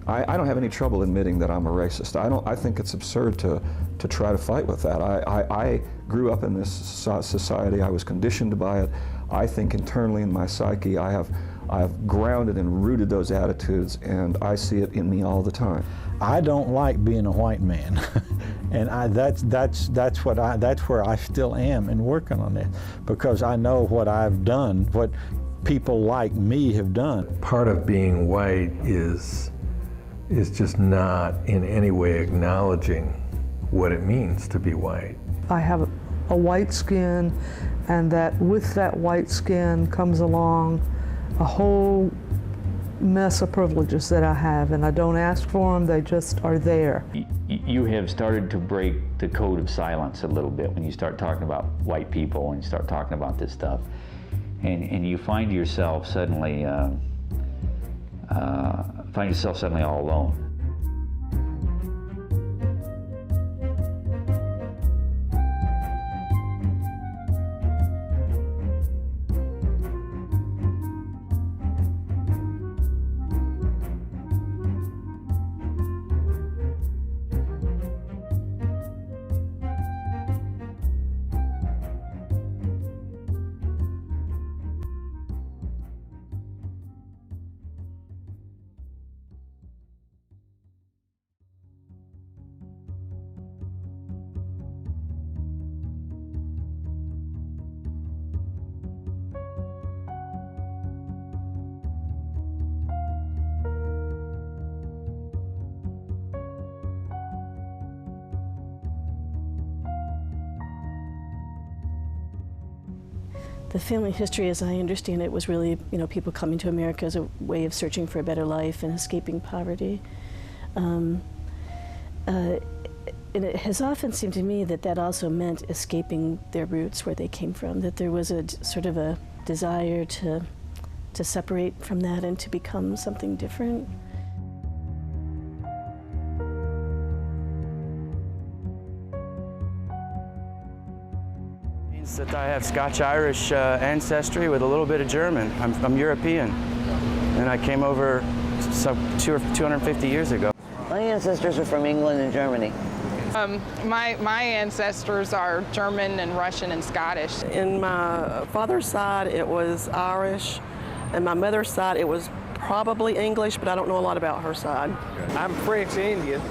I don't have any trouble admitting that I'm a racist. I think it's absurd to try to fight with that. I grew up in this society. I was conditioned by it. I think internally in my psyche I have grounded and rooted those attitudes, and I see it in me all the time. I don't like being a white man, and that's where I still am and working on it, because I know what I've done, what people like me have done. Part of being white is just not in any way acknowledging what it means to be white. I have a white skin, and that with that white skin comes along a whole mess of privileges that I have, and I don't ask for them, they just are there. You have started to break the code of silence a little bit when you start talking about white people and you start talking about this stuff. And you find yourself suddenly all alone. The family history, as I understand it, was really, people coming to America as a way of searching for a better life and escaping poverty. And it has often seemed to me that that also meant escaping their roots, where they came from, that there was a sort of a desire to separate from that and to become something different. That I have Scotch-Irish ancestry with a little bit of German. I'm European, and I came over 250 years ago. My ancestors are from England and Germany. My ancestors are German and Russian and Scottish. In my father's side, it was Irish, and my mother's side, it was probably English, but I don't know a lot about her side. I'm French Indian.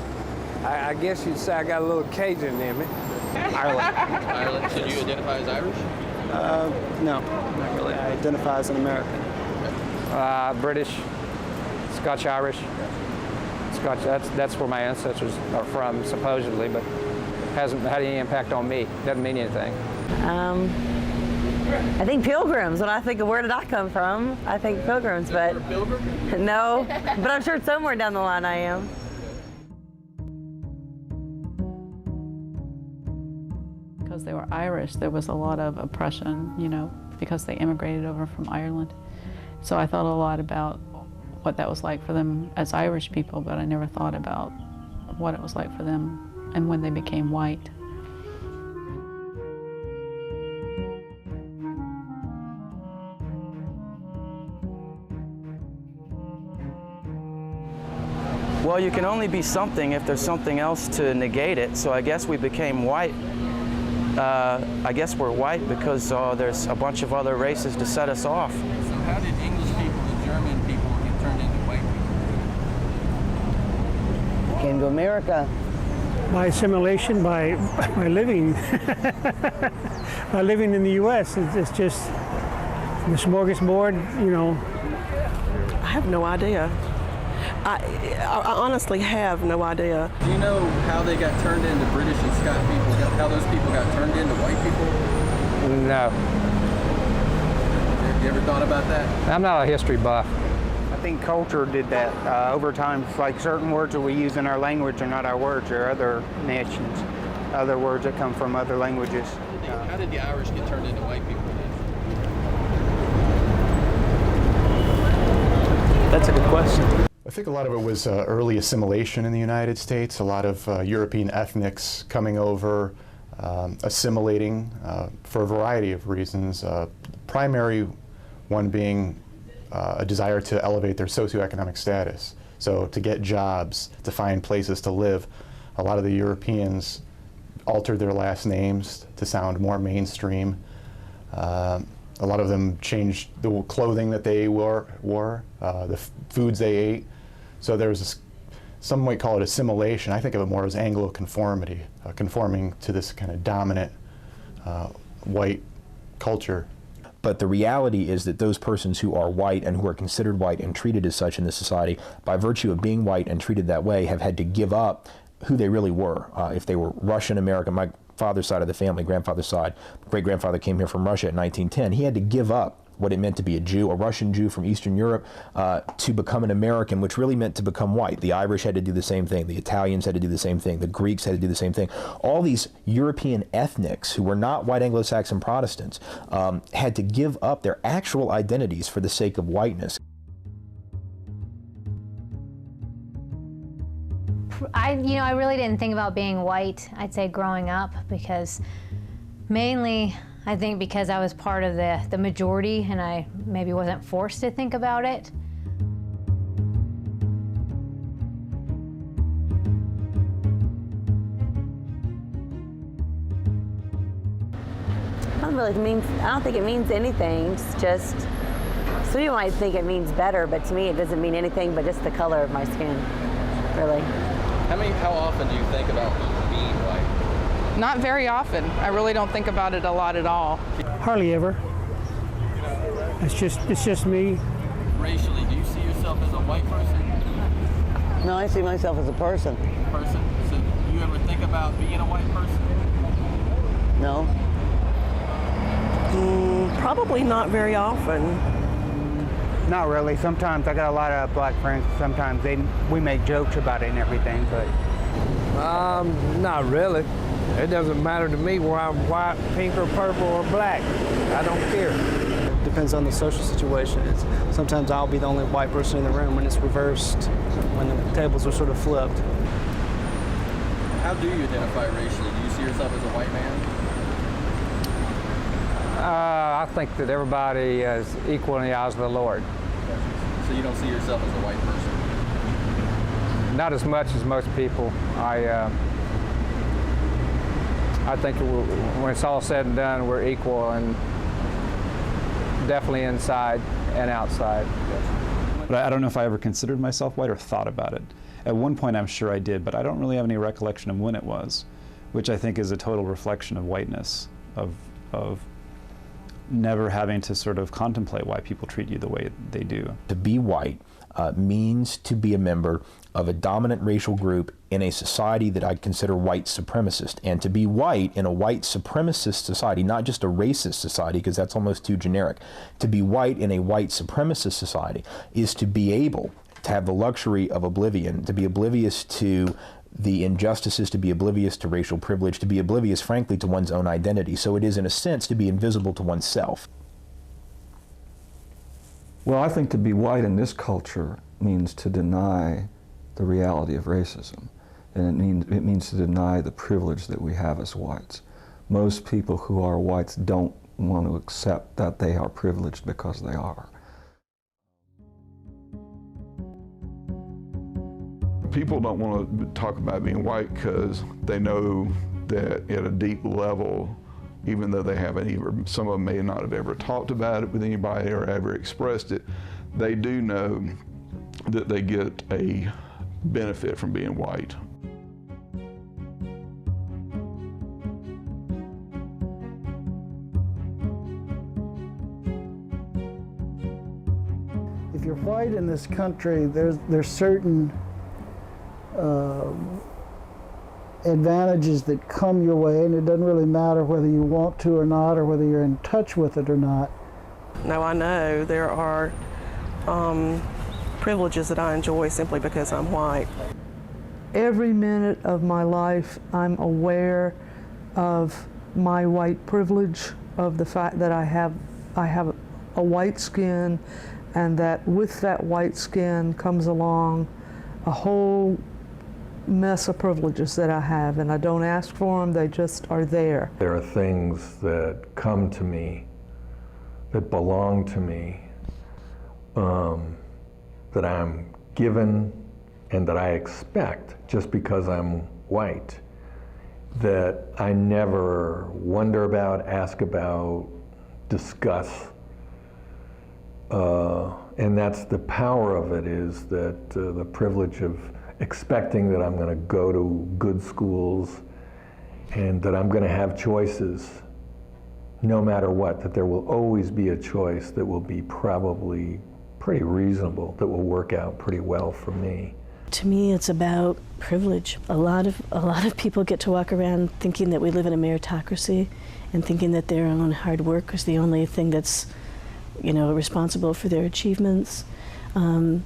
I guess you'd say I got a little Cajun in me. Ireland. Ireland. So do you identify as Irish? No, not really. I identify as an American. British, Scotch-Irish. Scotch. That's where my ancestors are from, supposedly, but hasn't had any impact on me. Doesn't mean anything. I think Pilgrims. When I think of where did I come from, I think Pilgrims. But no, but I'm sure somewhere down the line I am. Because they were Irish, there was a lot of oppression, because they immigrated over from Ireland. So I thought a lot about what that was like for them as Irish people, but I never thought about what it was like for them and when they became white. Well, you can only be something if there's something else to negate it, so I guess we became white. I guess we're white because there's a bunch of other races to set us off. So how did English people and German people get turned into white people? Came to America. By assimilation, by living, by living in the U.S. It's just the smorgasbord, I have no idea. I honestly have no idea. Do you know how they got turned into British and Scotch people? How those people got turned into white people? No. Have you ever thought about that? I'm not a history buff. I think culture did that over time. It's like certain words that we use in our language are not our words, or other nations, other words that come from other languages. How did the Irish get turned into white people then? That's a good question. I think a lot of it was early assimilation in the United States, a lot of European ethnics coming over, assimilating for a variety of reasons. Primary one being a desire to elevate their socioeconomic status. So to get jobs, to find places to live, a lot of the Europeans altered their last names to sound more mainstream. A lot of them changed the clothing that they wore, the foods they ate. So there was this, some might call it assimilation. I think of it more as Anglo-conformity, conforming to this kind of dominant white culture. But the reality is that those persons who are white and who are considered white and treated as such in this society, by virtue of being white and treated that way, have had to give up who they really were. If they were Russian American, my father's side of the family, grandfather's side, great-grandfather came here from Russia in 1910. He had to give up what it meant to be a Jew, a Russian Jew from Eastern Europe, to become an American, which really meant to become white. The Irish had to do the same thing. The Italians had to do the same thing. The Greeks had to do the same thing. All these European ethnics who were not white Anglo-Saxon Protestants had to give up their actual identities for the sake of whiteness. I really didn't think about being white, I'd say, growing up, because mainly I think because I was part of the majority and I maybe wasn't forced to think about it. I don't think it means anything. It's just, some people might think it means better, but to me it doesn't mean anything but just the color of my skin, really. How often do you think about being white? Not very often. I really don't think about it a lot at all. Hardly ever. It's just me. Racially, do you see yourself as a white person? No, I see myself as a person. Person? So do you ever think about being a white person? No. Probably not very often. Not really. Sometimes I got a lot of black friends. Sometimes we make jokes about it and everything, but Not really. It doesn't matter to me whether I'm white, pink, or purple, or black. I don't care. It depends on the social situation. Sometimes I'll be the only white person in the room when it's reversed, when the tables are sort of flipped. How do you identify racially? Do you see yourself as a white man? I think that everybody is equal in the eyes of the Lord. So you don't see yourself as a white person? Not as much as most people. I think when it's all said and done, we're equal, and definitely inside and outside. But I don't know if I ever considered myself white or thought about it. At one point I'm sure I did, but I don't really have any recollection of when it was, which I think is a total reflection of whiteness, of never having to sort of contemplate why people treat you the way they do. To be white means to be a member of a dominant racial group in a society that I'd consider white supremacist. And to be white in a white supremacist society, not just a racist society, because that's almost too generic, to be white in a white supremacist society is to be able to have the luxury of oblivion, to be oblivious to the injustices, to be oblivious to racial privilege, to be oblivious, frankly, to one's own identity. So it is, in a sense, to be invisible to oneself. Well, I think to be white in this culture means to deny the reality of racism. And it means to deny the privilege that we have as whites. Most people who are whites don't want to accept that they are privileged because they are. People don't want to talk about being white because they know that at a deep level, even though they haven't even, some of them may not have ever talked about it with anybody or ever expressed it, they do know that they get a benefit from being white. If you're white in this country, there's certain advantages that come your way, and it doesn't really matter whether you want to or not, or whether you're in touch with it or not. Now I know there are privileges that I enjoy simply because I'm white. Every minute of my life, I'm aware of my white privilege, of the fact that I have a white skin, and that with that white skin comes along a whole mess of privileges that I have, and I don't ask for them, they just are there. There are things that come to me, that belong to me, that I'm given and that I expect just because I'm white, that I never wonder about, ask about, discuss. And that's the power of it, is that the privilege of expecting that I'm going to go to good schools and that I'm going to have choices no matter what, that there will always be a choice that will be probably pretty reasonable, that will work out pretty well for me. To me, it's about privilege. A lot of people get to walk around thinking that we live in a meritocracy and thinking that their own hard work is the only thing that's, responsible for their achievements. I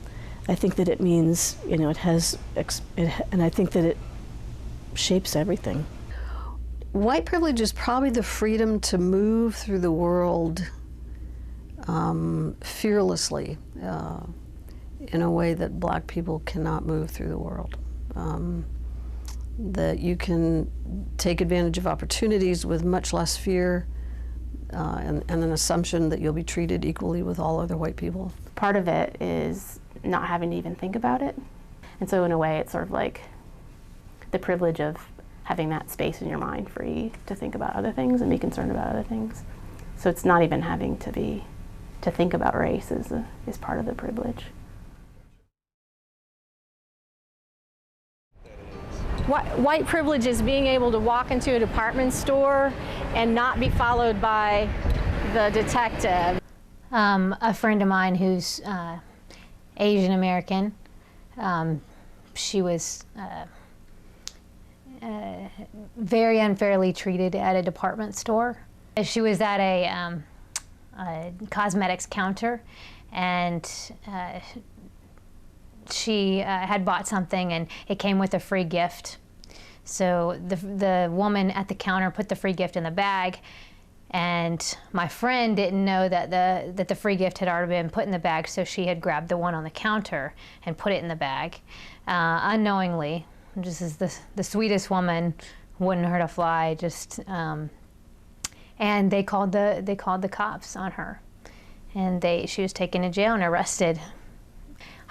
think that it means, and I think that it shapes everything. White privilege is probably the freedom to move through the world fearlessly in a way that black people cannot move through the world. That you can take advantage of opportunities with much less fear and an assumption that you'll be treated equally with all other white people. Part of it is not having to even think about it. And so in a way, it's sort of like the privilege of having that space in your mind free to think about other things and be concerned about other things. So it's not even having to think about race is part of the privilege. White privilege is being able to walk into a department store and not be followed by the detective. A friend of mine who's Asian American, she was very unfairly treated at a department store. She was at a cosmetics counter, and she had bought something and it came with a free gift. So the woman at the counter put the free gift in the bag, and my friend didn't know that the free gift had already been put in the bag, so she had grabbed the one on the counter and put it in the bag unknowingly. Just as the sweetest woman, wouldn't hurt a fly. And they called the cops on her, and she was taken to jail and arrested.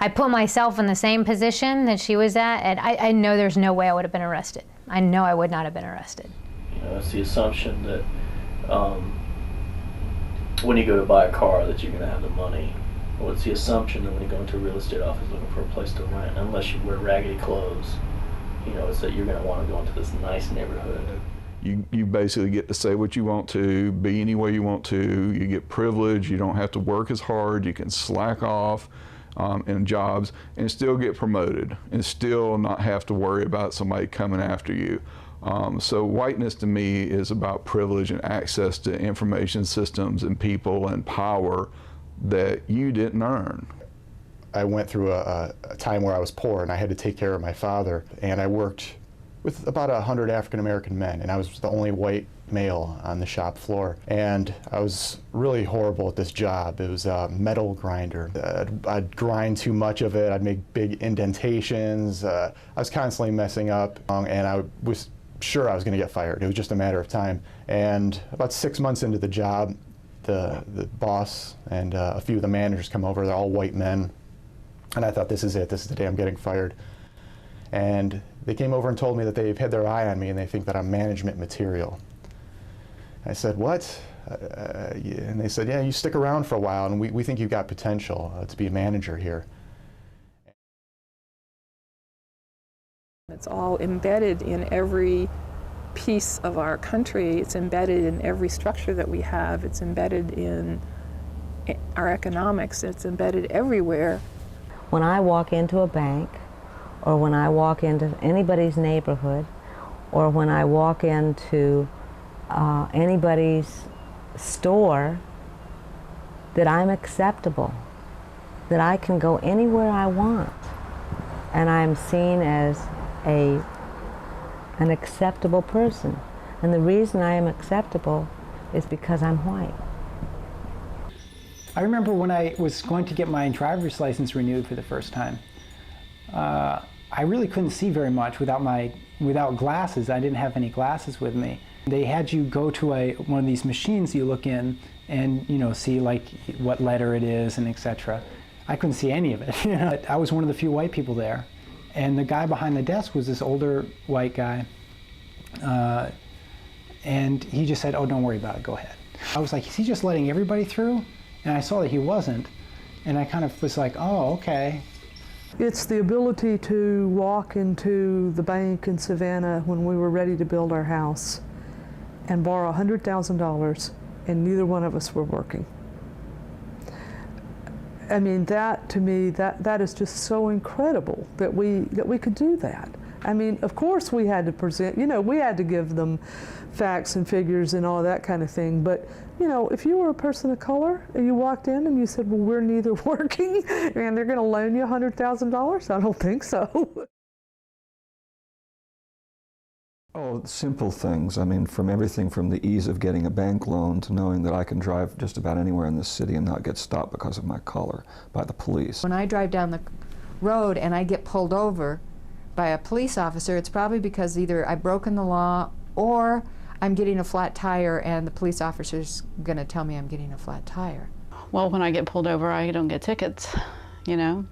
I put myself in the same position that she was at, and I know there's no way I would have been arrested. I know I would not have been arrested. It's the assumption that when you go to buy a car that you're going to have the money. Well, it's the assumption that when you go into a real estate office looking for a place to rent, unless you wear raggedy clothes, it's that you're going to want to go into this nice neighborhood. You basically get to say what you want to, be any way you want to. You get privilege. You don't have to work as hard. You can slack off in jobs and still get promoted and still not have to worry about somebody coming after you. So whiteness to me is about privilege and access to information systems and people and power that you didn't earn. I went through a time where I was poor and I had to take care of my father, and I worked with about 100 African American men, and I was the only white male on the shop floor. And I was really horrible at this job. It was a metal grinder. I'd grind too much of it. I'd make big indentations. I was constantly messing up, and I was sure I was going to get fired. It was just a matter of time. And about 6 months into the job, the boss and a few of the managers come over. They're all white men. And I thought, this is it. This is the day I'm getting fired. And they came over and told me that they've had their eye on me and they think that I'm management material. I said, what? And they said, yeah, you stick around for a while and we think you've got potential to be a manager here. It's all embedded in every piece of our country. It's embedded in every structure that we have. It's embedded in our economics. It's embedded everywhere. When I walk into a bank, or when I walk into anybody's neighborhood, or when I walk into anybody's store, that I'm acceptable, that I can go anywhere I want, and I'm seen as an acceptable person. And the reason I am acceptable is because I'm white. I remember when I was going to get my driver's license renewed for the first time. I really couldn't see very much without glasses. I didn't have any glasses with me. They had you go to one of these machines you look in and see like what letter it is and etc. I couldn't see any of it. I was one of the few white people there, And the guy behind the desk was this older white guy. And he just said, "Oh, don't worry about it, go ahead." I was like, is he just letting everybody through? And I saw that he wasn't. And I kind of was like, oh, okay. It's the ability to walk into the bank in Savannah when we were ready to build our house and borrow $100,000, and neither one of us were working. I mean, that to me, that is just so incredible that we could do that. I mean, of course we had to present, we had to give them facts and figures and all that kind of thing, but if you were a person of color and you walked in and you said, well, we're neither working and they're going to loan you $100,000, I don't think so. Oh, simple things. I mean, from everything from the ease of getting a bank loan to knowing that I can drive just about anywhere in this city and not get stopped because of my color by the police. When I drive down the road and I get pulled over by a police officer, it's probably because either I've broken the law or I'm getting a flat tire and the police officer's going to tell me I'm getting a flat tire. Well, when I get pulled over, I don't get tickets, I'm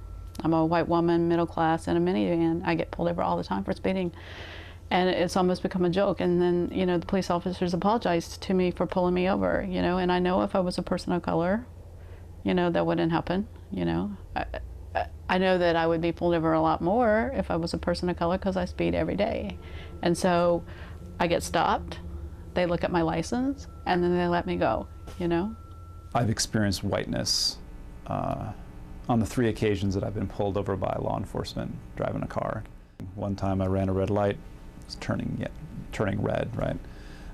a white woman, middle class, in a minivan. I get pulled over all the time for speeding. And it's almost become a joke. And then, the police officers apologized to me for pulling me over, and I know if I was a person of color, that wouldn't happen, I know that I would be pulled over a lot more if I was a person of color because I speed every day. And so I get stopped, they look at my license, and then they let me go, I've experienced whiteness on the 3 occasions that I've been pulled over by law enforcement driving a car. One time I ran a red light, it was turning red, right?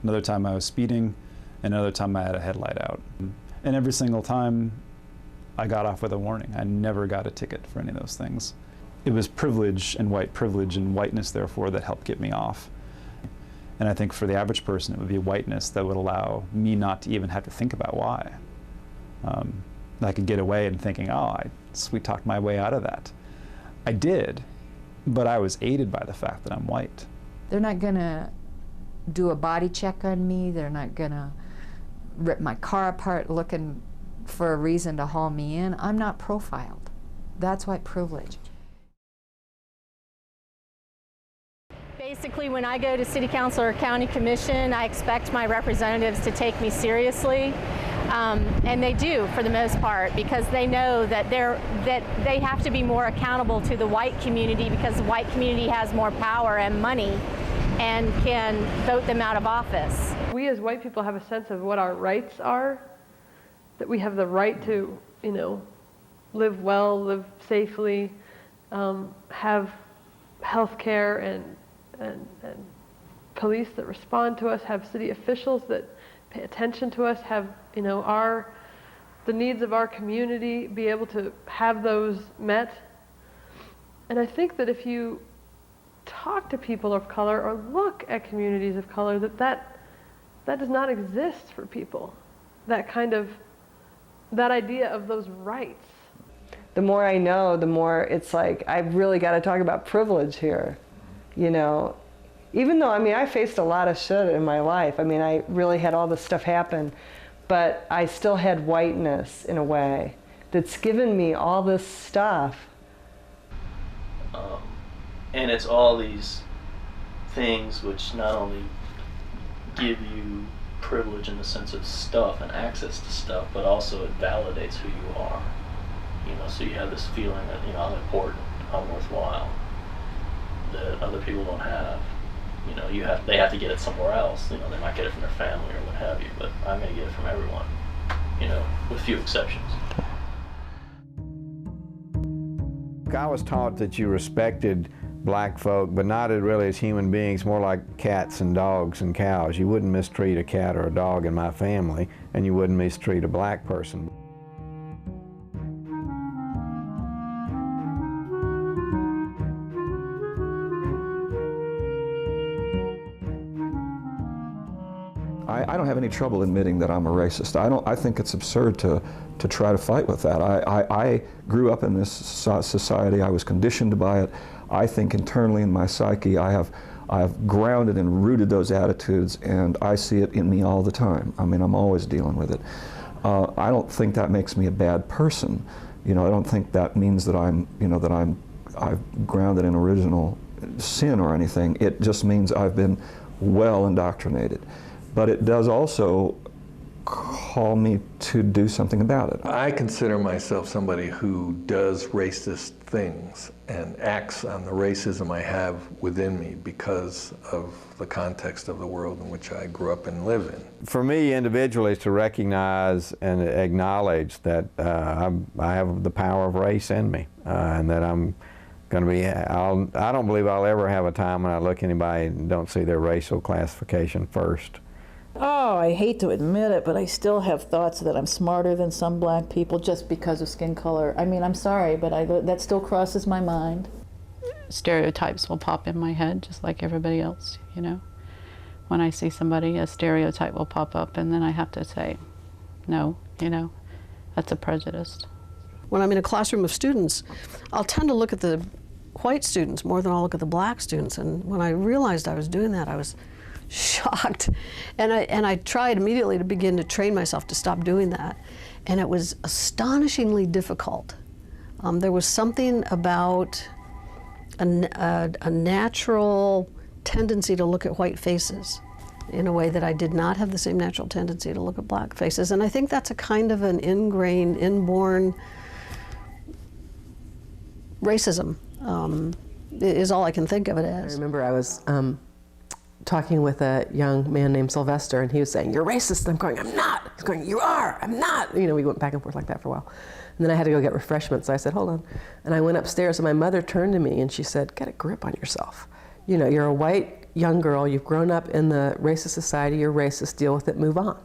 Another time I was speeding, and another time I had a headlight out. And every single time I got off with a warning. I never got a ticket for any of those things. It was privilege and whiteness, therefore, that helped get me off. And I think for the average person, it would be whiteness that would allow me not to even have to think about why. I could get away and thinking, oh, I sweet-talked my way out of that. I did, but I was aided by the fact that I'm white. They're not going to do a body check on me. They're not going to rip my car apart looking for a reason to haul me in. I'm not profiled. That's white privilege. Basically, when I go to city council or county commission, I expect my representatives to take me seriously. And they do, for the most part, because they know that they have to be more accountable to the white community because the white community has more power and money and can vote them out of office. We as white people have a sense of what our rights are, that we have the right to, live well, live safely, have health care and police that respond to us, have city officials that pay attention to us, have the needs of our community, be able to have those met. And I think that if you talk to people of color or look at communities of color, that does not exist for people. That idea of those rights. The more I know, the more it's like, I've really got to talk about privilege here, Even though, I faced a lot of shit in my life. I really had all this stuff happen, but I still had whiteness in a way that's given me all this stuff. And it's all these things which not only give you privilege in the sense of stuff and access to stuff, but also it validates who you are. So you have this feeling that, I'm important, I'm worthwhile, that other people don't have. They have to get it somewhere else. They might get it from their family or what have you, but I'm going to get it from everyone, with few exceptions. I was taught that you respected black folk, but not really as human beings, more like cats and dogs and cows. You wouldn't mistreat a cat or a dog in my family, and you wouldn't mistreat a black person. I don't have any trouble admitting that I'm a racist. I think it's absurd to try to fight with that. I grew up in this society. I was conditioned by it. I think internally in my psyche, I have grounded and rooted those attitudes, and I see it in me all the time. I'm always dealing with it. I don't think that makes me a bad person. I don't think that means that I'm I've grounded in original sin or anything. It just means I've been well indoctrinated. But it does also call me to do something about it. I consider myself somebody who does racist things and acts on the racism I have within me because of the context of the world in which I grew up and live in. For me, individually, is to recognize and acknowledge that I have the power of race in me, and that I'm going to be, I don't believe I'll ever have a time when I look at anybody and don't see their racial classification first. Oh, I hate to admit it, but I still have thoughts that I'm smarter than some black people just because of skin color. I mean, I'm sorry, but that still crosses my mind. Stereotypes will pop in my head just like everybody else, you know. When I see somebody, a stereotype will pop up, and then I have to say, no, you know, that's a prejudice. When I'm in a classroom of students, I'll tend to look at the white students more than I'll look at the black students. And when I realized I was doing that, I was shocked. And I tried immediately to begin to train myself to stop doing that. And it was astonishingly difficult. There was something about a natural tendency to look at white faces in a way that I did not have the same natural tendency to look at black faces. And I think that's a kind of an ingrained, inborn racism, is all I can think of it as. I remember I was talking with a young man named Sylvester, and he was saying, "You're racist." And I'm going, "I'm not." He's going, "You are." "I'm not." You know, we went back and forth like that for a while. And then I had to go get refreshments, so I said, "Hold on." And I went upstairs, and my mother turned to me and she said, "Get a grip on yourself. You know, you're a white young girl, you've grown up in the racist society, you're racist, deal with it, move on."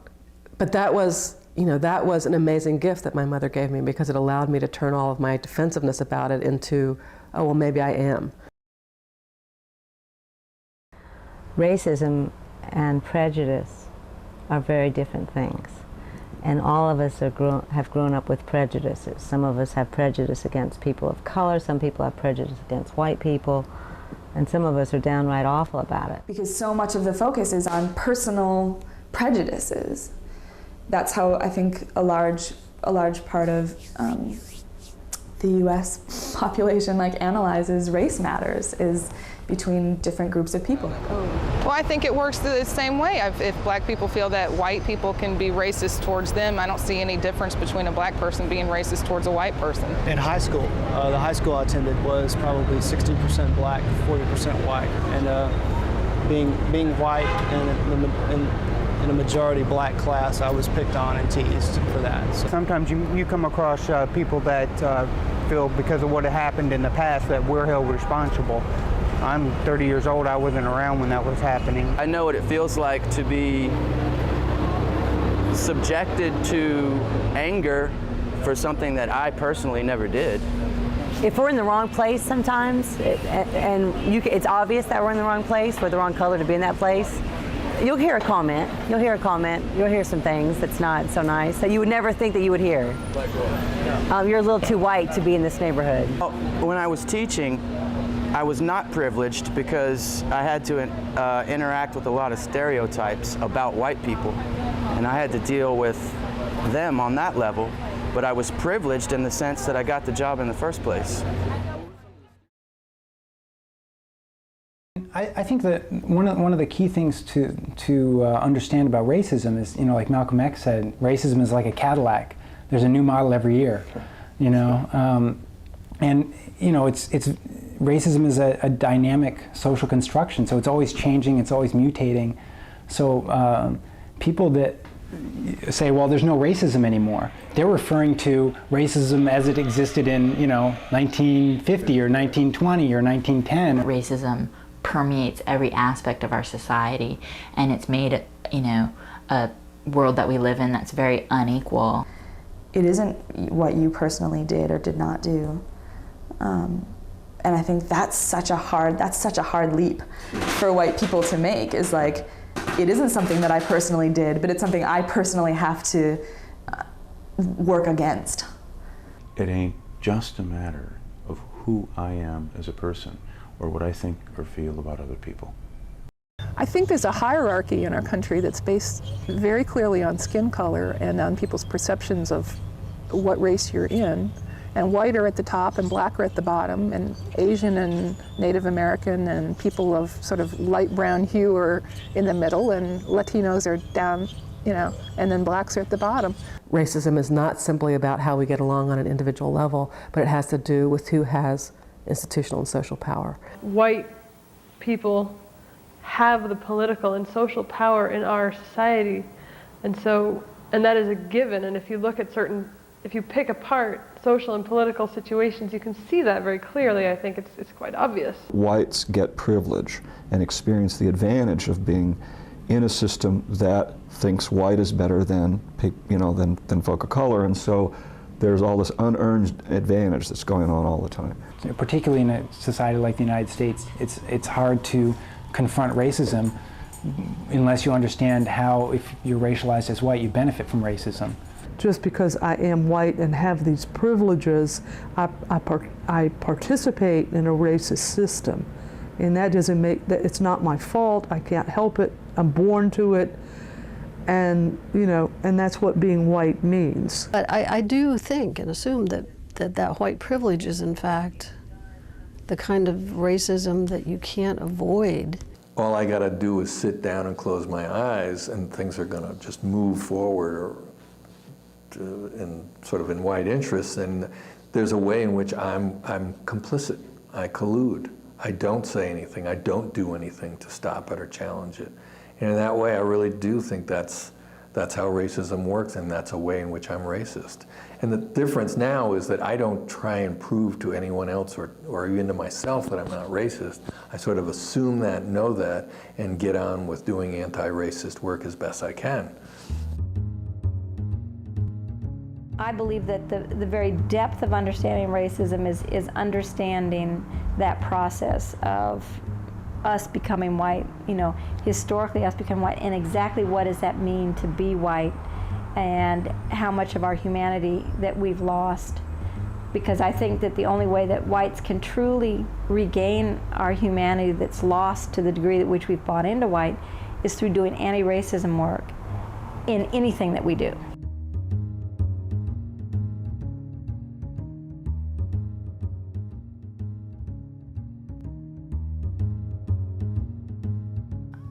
But that was, you know, that was an amazing gift that my mother gave me, because it allowed me to turn all of my defensiveness about it into, oh, well, maybe I am. Racism and prejudice are very different things. And all of us have grown up with prejudices. Some of us have prejudice against people of color, some people have prejudice against white people, and some of us are downright awful about it. Because so much of the focus is on personal prejudices. That's how I think a large part of the U.S. population analyzes race matters, is between different groups of people. Well, I think it works the same way. If black people feel that white people can be racist towards them, I don't see any difference between a black person being racist towards a white person. In high school, the high school I attended was probably 60% black, 40% white. And being white in a majority black class, I was picked on and teased for that. So. Sometimes you come across people that feel because of what happened in the past that we're held responsible. I'm 30 years old, I wasn't around when that was happening. I know what it feels like to be subjected to anger for something that I personally never did. If we're in the wrong place sometimes, it's obvious that we're in the wrong place, we're the wrong color to be in that place, you'll hear a comment, you'll hear some things that's not so nice, that you would never think that you would hear. You're a little too white to be in this neighborhood. When I was teaching, I was not privileged because I had to interact with a lot of stereotypes about white people, and I had to deal with them on that level, but I was privileged in the sense that I got the job in the first place. I think that one of the key things to understand about racism is, like Malcolm X said, racism is like a Cadillac. There's a new model every year, and it's racism is a dynamic social construction, so it's always changing, it's always mutating. So people that say, well, there's no racism anymore, they're referring to racism as it existed in 1950 or 1920 or 1910. Racism permeates every aspect of our society, and it's made a world that we live in that's very unequal. It isn't what you personally did or did not do. And I think that's such a hard leap for white people to make, is it isn't something that I personally did, but it's something I personally have to work against. It ain't just a matter of who I am as a person or what I think or feel about other people. I think there's a hierarchy in our country that's based very clearly on skin color and on people's perceptions of what race you're in. And white are at the top and black are at the bottom, and Asian and Native American and people of sort of light brown hue are in the middle, and Latinos are down, you know, and then blacks are at the bottom. Racism is not simply about how we get along on an individual level, but it has to do with who has institutional and social power. White people have the political and social power in our society, and that is a given. And if you look at if you pick apart social and political situations, you can see that very clearly. I think it's quite obvious. Whites get privilege and experience the advantage of being in a system that thinks white is better than, you know, than folk of color, and so there's all this unearned advantage that's going on all the time. Particularly in a society like the United States, it's hard to confront racism unless you understand how, if you're racialized as white, you benefit from racism. Just because I am white and have these privileges, I participate in a racist system. And that doesn't make, that it's not my fault, I can't help it, I'm born to it, and, you know, and that's what being white means. But I do think and assume that white privilege is in fact the kind of racism that you can't avoid. All I gotta do is sit down and close my eyes and things are gonna just move forward in white interests, and there's a way in which I'm complicit, I collude. I don't say anything, I don't do anything to stop it or challenge it. And in that way, I really do think that's how racism works, and that's a way in which I'm racist. And the difference now is that I don't try and prove to anyone else or even to myself that I'm not racist. I sort of assume that, know that, and get on with doing anti-racist work as best I can. I believe that the very depth of understanding racism is understanding that process of us becoming white, you know, historically us becoming white, and exactly what does that mean to be white, and how much of our humanity that we've lost. Because I think that the only way that whites can truly regain our humanity that's lost to the degree at which we've bought into white is through doing anti-racism work in anything that we do.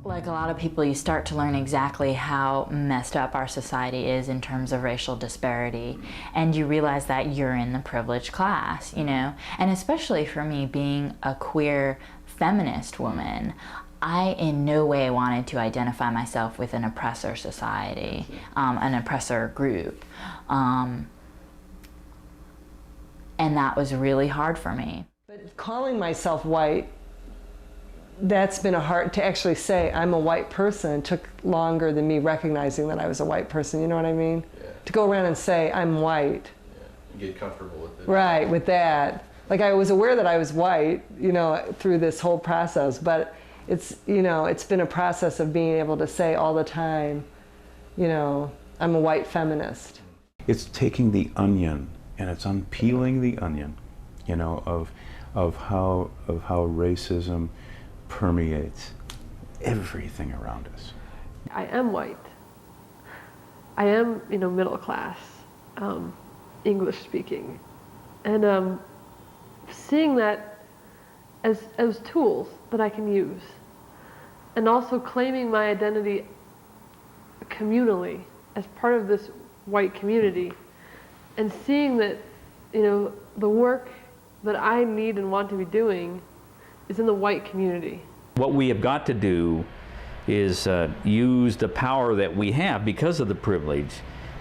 Like a lot of people, you start to learn exactly how messed up our society is in terms of racial disparity, and you realize that you're in the privileged class, you know? And especially for me, being a queer feminist woman, I in no way wanted to identify myself with an oppressor society, an oppressor group. And that was really hard for me. But calling myself white, that's been hard to actually say I'm a white person. It took longer than me recognizing that I was a white person, you know what I mean? Yeah. To go around and say I'm white. Yeah. Get comfortable with it. Right, with that. Like I was aware that I was white, you know, through this whole process, but it's, you know, it's been a process of being able to say all the time, you know, I'm a white feminist. It's taking the onion and it's unpeeling the onion, you know, of how racism permeates everything around us. I am white. I am, you know, middle class, English speaking, and seeing that as tools that I can use, and also claiming my identity communally as part of this white community, and seeing that, you know, the work that I need and want to be doing is in the white community. What we have got to do is use the power that we have because of the privilege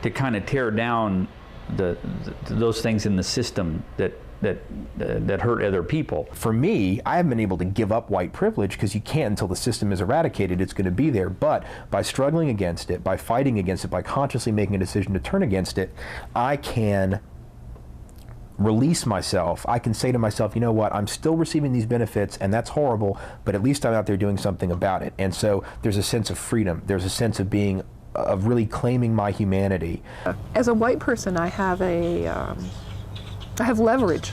to kind of tear down those things in the system that hurt other people. For me, I haven't been able to give up white privilege because you can't until the system is eradicated. It's going to be there. But by struggling against it, by fighting against it, by consciously making a decision to turn against it, I can release myself. I can say to myself, you know what, I'm still receiving these benefits and that's horrible, but at least I'm out there doing something about it. And so there's a sense of freedom. There's a sense of being, of really claiming my humanity. As a white person, I have leverage.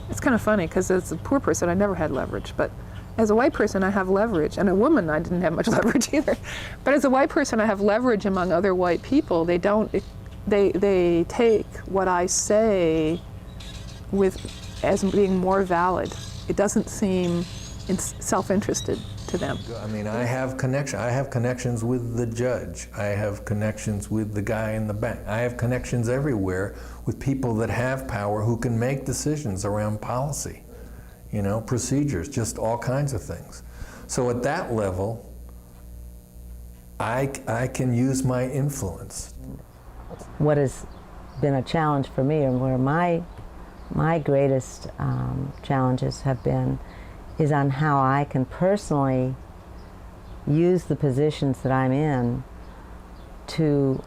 It's kind of funny because as a poor person, I never had leverage, but as a white person, I have leverage. And a woman, I didn't have much leverage either. But as a white person, I have leverage among other white people. They take what I say as being more valid. It doesn't seem self-interested to them. I mean, I have connections with the judge. I have connections with the guy in the bank. I have connections everywhere with people that have power who can make decisions around policy, you know, procedures, just all kinds of things. So at that level, I can use my influence. What has been a challenge for me, and where my greatest challenges have been, is on how I can personally use the positions that I'm in to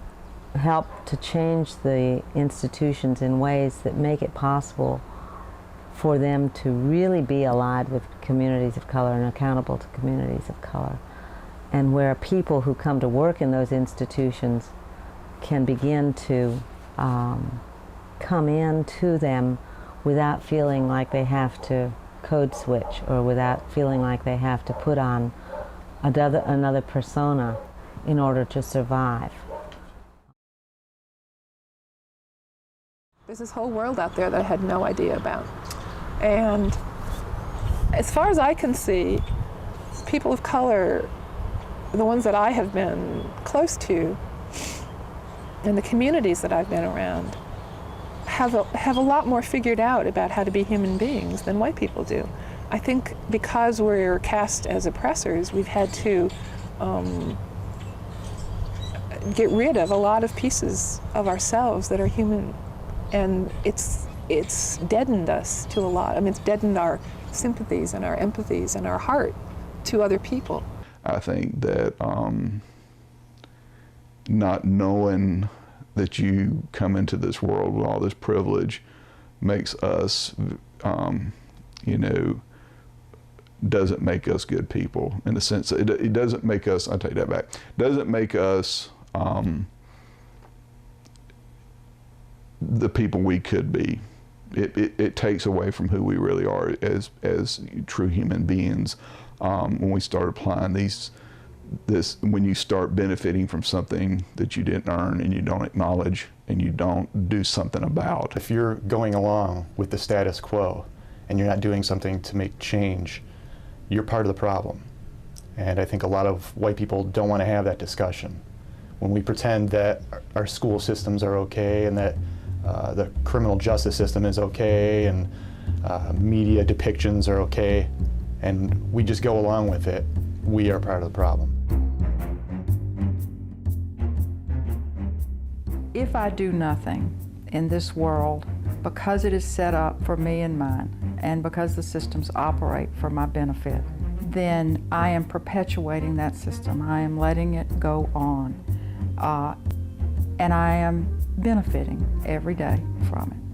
help to change the institutions in ways that make it possible for them to really be allied with communities of color and accountable to communities of color, and where people who come to work in those institutions can begin to come into them without feeling like they have to code switch, or without feeling like they have to put on another persona in order to survive. There's this whole world out there that I had no idea about. And as far as I can see, people of color, the ones that I have been close to, and the communities that I've been around, have a lot more figured out about how to be human beings than white people do. I think because we're cast as oppressors, we've had to get rid of a lot of pieces of ourselves that are human, and it's deadened us to a lot. I mean, it's deadened our sympathies and our empathies and our heart to other people. I think that not knowing that you come into this world with all this privilege makes us, you know, doesn't make us good people, in the sense that it doesn't make us, I'll take that back, doesn't make us the people we could be. It takes away from who we really are as true human beings when we start applying when you start benefiting from something that you didn't earn and you don't acknowledge and you don't do something about. If you're going along with the status quo and you're not doing something to make change, you're part of the problem. And I think a lot of white people don't want to have that discussion. When we pretend that our school systems are okay and that the criminal justice system is okay and media depictions are okay, and we just go along with it, we are part of the problem. If I do nothing in this world because it is set up for me and mine, and because the systems operate for my benefit, then I am perpetuating that system. I am letting it go on. And I am benefiting every day from it.